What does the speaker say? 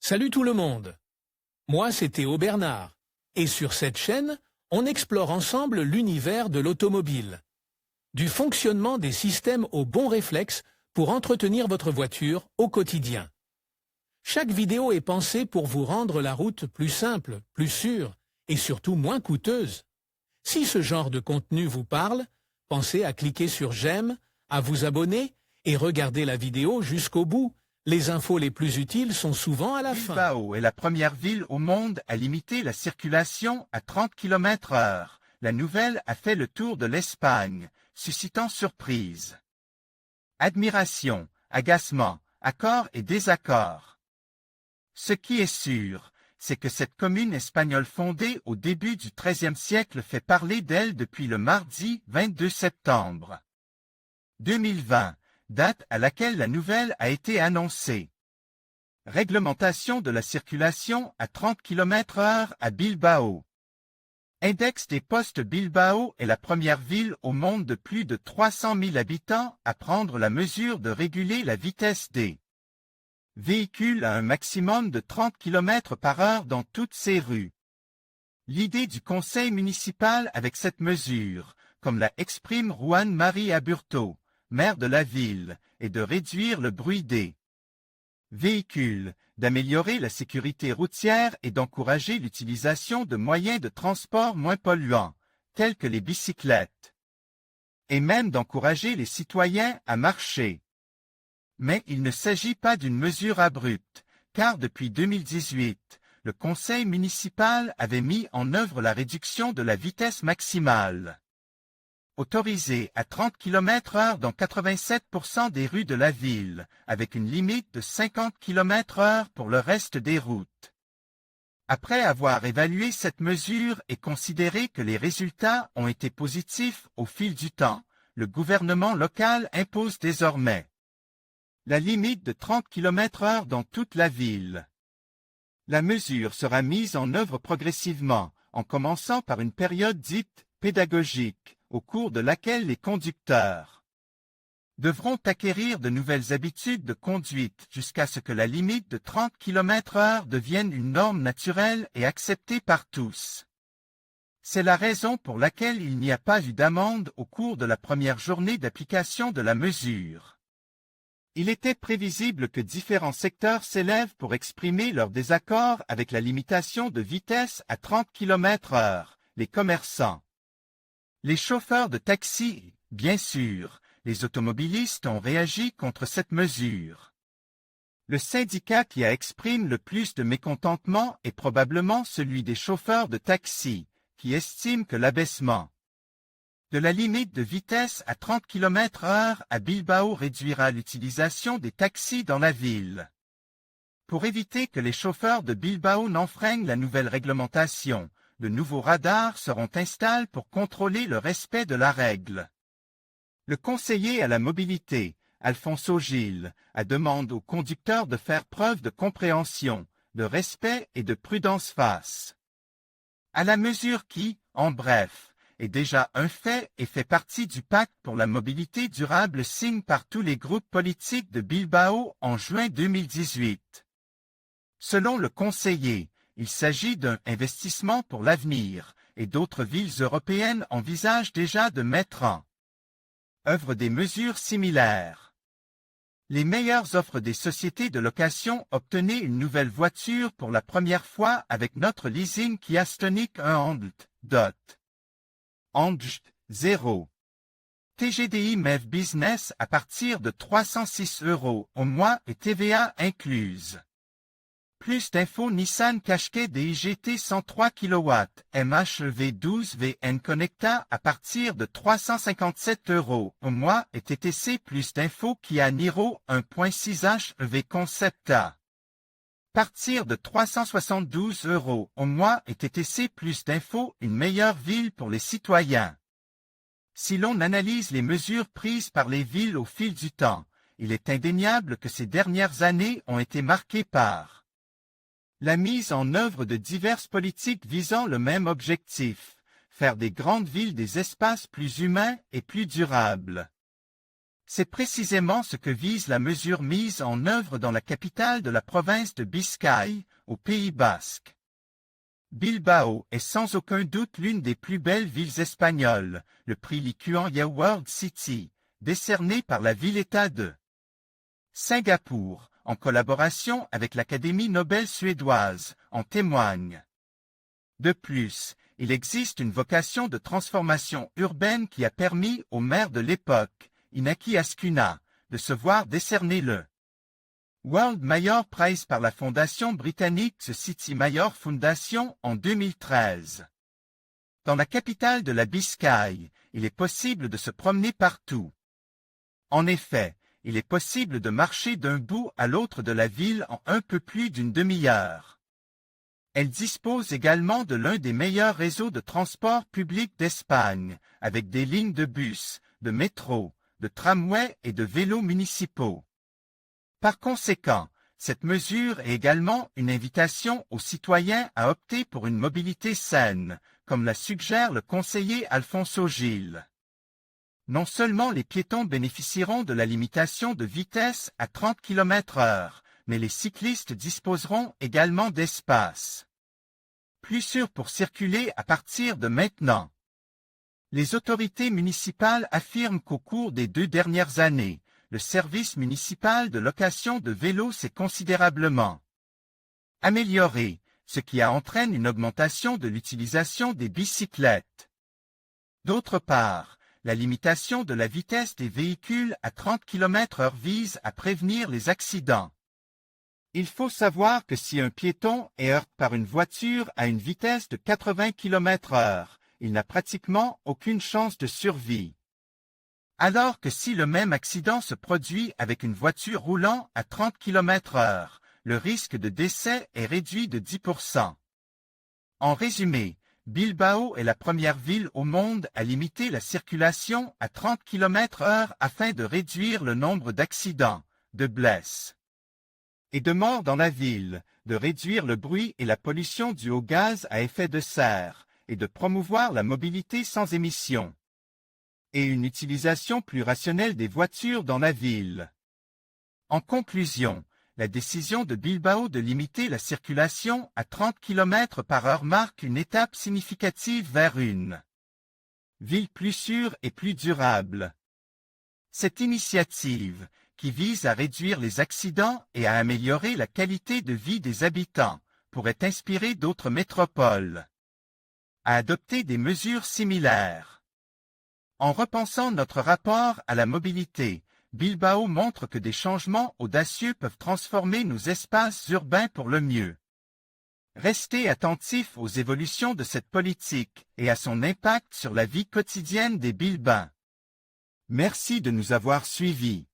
Salut tout le monde. Moi, c'est Théo Bernard. Et sur cette chaîne, on explore ensemble l'univers de l'automobile. Du fonctionnement des systèmes aux bons réflexes pour entretenir votre voiture au quotidien. Chaque vidéo est pensée pour vous rendre la route plus simple, plus sûre et surtout moins coûteuse. Si ce genre de contenu vous parle, pensez à cliquer sur j'aime, à vous abonner et regarder la vidéo jusqu'au bout. Les infos les plus utiles sont souvent à la fin. Bilbao est la première ville au monde à limiter la circulation à 30 km/h. La nouvelle a fait le tour de l'Espagne, suscitant surprise, admiration, agacement, accord et désaccord. Ce qui est sûr, c'est que cette commune espagnole fondée au début du XIIIe siècle fait parler d'elle depuis le mardi 22 septembre 2020, date à laquelle la nouvelle a été annoncée. Réglementation de la circulation à 30 km/h à Bilbao. Index des postes. Bilbao est la première ville au monde de plus de 300 000 habitants à prendre la mesure de réguler la vitesse des véhicules à un maximum de 30 km/h dans toutes ses rues. L'idée du conseil municipal avec cette mesure, comme la exprime Juan Mari Aburto, maire de la ville, est de réduire le bruit des véhicules, d'améliorer la sécurité routière et d'encourager l'utilisation de moyens de transport moins polluants, tels que les bicyclettes, et même d'encourager les citoyens à marcher. Mais il ne s'agit pas d'une mesure abrupte, car depuis 2018, le conseil municipal avait mis en œuvre la réduction de la vitesse maximale autorisée à 30 km/h dans 87% des rues de la ville, avec une limite de 50 km/h pour le reste des routes. Après avoir évalué cette mesure et considéré que les résultats ont été positifs au fil du temps, le gouvernement local impose désormais la limite de 30 km/h dans toute la ville. La mesure sera mise en œuvre progressivement, en commençant par une période dite pédagogique, au cours de laquelle les conducteurs devront acquérir de nouvelles habitudes de conduite jusqu'à ce que la limite de 30 km/h devienne une norme naturelle et acceptée par tous. C'est la raison pour laquelle il n'y a pas eu d'amende au cours de la première journée d'application de la mesure. Il était prévisible que différents secteurs s'élèvent pour exprimer leur désaccord avec la limitation de vitesse à 30 km/h, les commerçants, les chauffeurs de taxi, bien sûr, les automobilistes ont réagi contre cette mesure. Le syndicat qui exprime le plus de mécontentement est probablement celui des chauffeurs de taxi, qui estiment que l'abaissement de la limite de vitesse à 30 km/h à Bilbao réduira l'utilisation des taxis dans la ville. Pour éviter que les chauffeurs de Bilbao n'enfreignent la nouvelle réglementation, de nouveaux radars seront installés pour contrôler le respect de la règle. Le conseiller à la mobilité, Alfonso Gil, a demandé aux conducteurs de faire preuve de compréhension, de respect et de prudence face à la mesure qui, en bref, est déjà un fait et fait partie du pacte pour la mobilité durable signé par tous les groupes politiques de Bilbao en juin 2018. Selon le conseiller, il s'agit d'un investissement pour l'avenir, et d'autres villes européennes envisagent déjà de mettre en œuvre des mesures similaires. Les meilleures offres des sociétés de location. Obtenez une nouvelle voiture pour la première fois avec notre leasing Kia Stonic 1 Angst 0. TGDI MEV Business à partir de 306 € au mois et TVA incluse. Plus d'infos. Nissan Qashqai DIGT 103 kW, MHEV 12 VN Connecta à partir de 357 € au mois et TTC. Plus d'infos. Kia Niro 1.6 HEV Concepta. Partir de 372 € au mois et TTC. Plus d'infos. Une meilleure ville pour les citoyens. Si l'on analyse les mesures prises par les villes au fil du temps, il est indéniable que ces dernières années ont été marquées par la mise en œuvre de diverses politiques visant le même objectif, faire des grandes villes des espaces plus humains et plus durables. C'est précisément ce que vise la mesure mise en œuvre dans la capitale de la province de Biscaye, au Pays basque. Bilbao est sans aucun doute l'une des plus belles villes espagnoles, le prix Likuanya World City, décerné par la ville-État de Singapour, en collaboration avec l'Académie Nobel suédoise, en témoigne. De plus, il existe une vocation de transformation urbaine qui a permis au maire de l'époque, Inaki Ascuna, de se voir décerner le World Mayor Prize par la fondation britannique The City Mayor Foundation en 2013. Dans la capitale de la Biscaye, il est possible de se promener partout. En effet, il est possible de marcher d'un bout à l'autre de la ville en un peu plus d'une demi-heure. Elle dispose également de l'un des meilleurs réseaux de transport public d'Espagne, avec des lignes de bus, de métro, de tramway et de vélos municipaux. Par conséquent, cette mesure est également une invitation aux citoyens à opter pour une mobilité saine, comme la suggère le conseiller Alfonso Gil. Non seulement les piétons bénéficieront de la limitation de vitesse à 30 km/h, mais les cyclistes disposeront également d'espace plus sûr pour circuler à partir de maintenant. Les autorités municipales affirment qu'au cours des 2 dernières années, le service municipal de location de vélos s'est considérablement amélioré, ce qui entraîne une augmentation de l'utilisation des bicyclettes. D'autre part, la limitation de la vitesse des véhicules à 30 km/h vise à prévenir les accidents. Il faut savoir que si un piéton est heurté par une voiture à une vitesse de 80 km/h, il n'a pratiquement aucune chance de survie. Alors que si le même accident se produit avec une voiture roulant à 30 km/h, le risque de décès est réduit de 10%. En résumé, Bilbao est la première ville au monde à limiter la circulation à 30 km/h afin de réduire le nombre d'accidents, de blesses et de morts dans la ville, de réduire le bruit et la pollution due aux gaz à effet de serre, et de promouvoir la mobilité sans émissions et une utilisation plus rationnelle des voitures dans la ville. En conclusion, la décision de Bilbao de limiter la circulation à 30 km/h marque une étape significative vers une ville plus sûre et plus durable. Cette initiative, qui vise à réduire les accidents et à améliorer la qualité de vie des habitants, pourrait inspirer d'autres métropoles à adopter des mesures similaires. En repensant notre rapport à la mobilité, Bilbao montre que des changements audacieux peuvent transformer nos espaces urbains pour le mieux. Restez attentifs aux évolutions de cette politique et à son impact sur la vie quotidienne des Bilbains. Merci de nous avoir suivis.